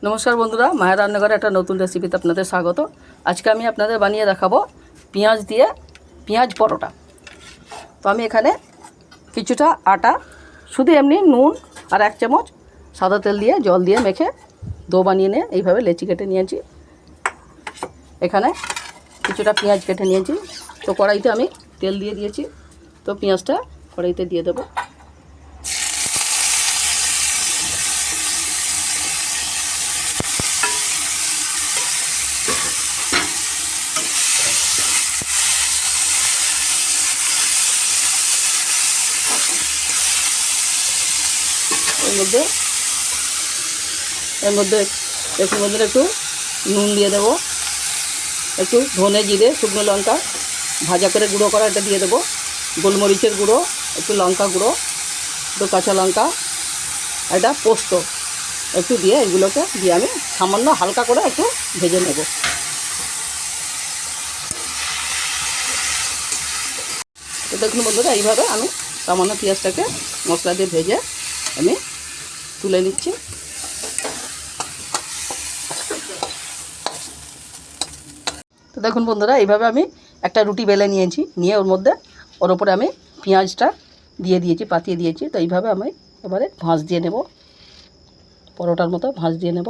নমস্কার বন্ধুরা, মায়ের রান্নাঘরে একটা নতুন রেসিপিতে আপনাদের স্বাগত। আজকে আমি আপনাদের বানিয়ে দেখাবো পেঁয়াজ দিয়ে পেঁয়াজ পরোটা। তো আমি এখানে কিছুটা আটা, শুধু এমনি নুন আর 1 চামচ সাদা তেল দিয়ে জল দিয়ে মেখে ডো বানিয়ে নিয়ে এইভাবে লেচি কেটে নিয়েছি। এখানে কিছুটা পেঁয়াজ কেটে নিয়েছি। তো কড়াইতে আমি তেল দিয়ে দিয়েছি। তো পেঁয়াজটা কড়াইতে দিয়ে দেবো। এর মধ্যে একটু নুন দিয়ে দেবো, একটু ধনে জিরে শুকনো লঙ্কা ভাজা করে গুঁড়ো করা এটা দিয়ে দেবো, গোলমরিচের গুঁড়ো, একটু লঙ্কা গুঁড়ো, একটু কাঁচা লঙ্কা, এটা পোস্ত একটু দিয়ে এগুলোকে দিয়ে আমি সামান্য হালকা করে একটু ভেজে নেব। তো দেখুন বন্ধুরা, এইভাবে আমি সামান্য পেঁয়াজটাকে মশলা দিয়ে ভেজে আমি তুলে নিচ্ছি। তো দেখুন বন্ধুরা, এইভাবে আমি একটা রুটি বেলে নিয়েছি, নিয়ে ওর উপরে আমি পেঁয়াজটা দিয়ে দিয়েছি, পাতিয়ে দিয়েছি। তো এইভাবে আমি এবারে ভাঁজ দিয়ে নেব, পরোটার মতো ভাঁজ দিয়ে নেব।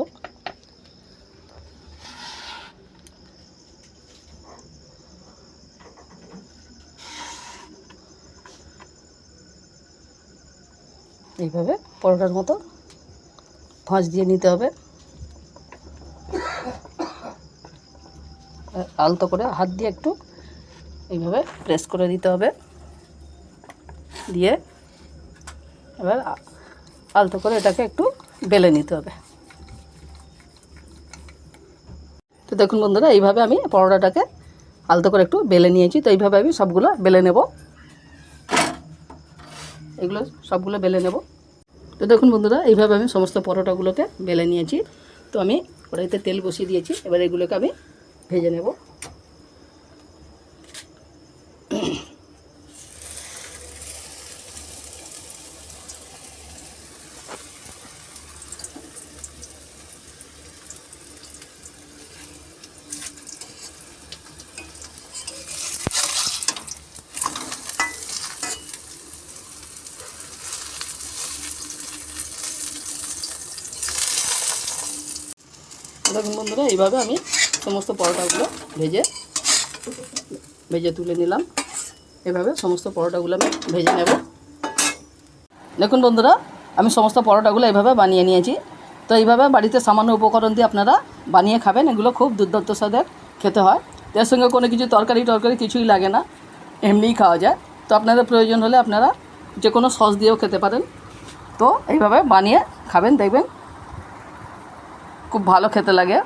এইভাবে পরোটার মতো ভাঁজ দিয়ে নিতে হবে। আলতো করে হাত দিয়ে একটু এইভাবে প্রেস করে দিতে হবে, দিয়ে এবার আলতো করে এটাকে একটু বেলে নিতে হবে। তো দেখুন বন্ধুরা, এইভাবে আমি পরোটাটাকে আলতো করে একটু বেলে নিয়েছি। তো এইভাবে আমি সবগুলো বেলে নেব, এগুলো সবগুলো বেলে নেব। তো দেখুন বন্ধুরা, এইভাবে আমি সমস্ত পরোটাগুলোকে বেলে নিয়েছি। তো আমি কড়াইতে তেল বসিয়ে দিয়েছি, এবার এগুলোকে আমি ভেজে নেব। দেখুন বন্ধুরা, এইভাবে আমি সমস্ত পরোটাগুলো ভেজে তুলে নিলাম। এভাবে সমস্ত পরোটাগুলো আমি ভেজে নেব। দেখুন বন্ধুরা, আমি সমস্ত পরোটাগুলো এইভাবে বানিয়ে নিয়েছি। তো এইভাবে বাড়িতে সামান্য উপকরণ দিয়ে আপনারা বানিয়ে খাবেন, এগুলো খুব দুর্দান্ত স্বাদের খেতে হয়। এর সঙ্গে কোনো কিছু তরকারি কিছুই লাগে না, এমনিই খাওয়া যায়। তো আপনাদের প্রয়োজন হলে আপনারা যে কোনো সস দিয়েও খেতে পারেন। তো এইভাবে বানিয়ে খাবেন, দেখবেন খুব ভালো খেতে লাগে।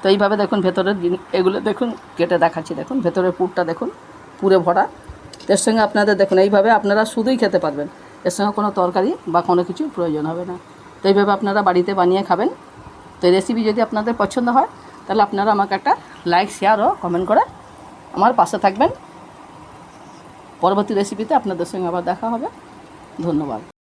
তো এইভাবে দেখুন ভেতরের এগুলো দেখুন, কেটে দেখাচ্ছি, দেখুন ভেতরের পুরটা দেখুন, পুরে ভরা। এর সঙ্গে আপনাদের দেখুন এইভাবে আপনারা শুধুই খেতে পারবেন, এর সঙ্গে কোনো তরকারি বা কোনো কিছু প্রয়োজন হবে না। তো এইভাবে আপনারা বাড়িতে বানিয়ে খাবেন। তো এই রেসিপি যদি আপনাদের পছন্দ হয় তাহলে আপনারা আমাকে একটা লাইক, শেয়ার ও কমেন্ট করে আমার পাশে থাকবেন। পরবর্তী রেসিপিতে আপনাদের সঙ্গে আবার দেখা হবে। ধন্যবাদ।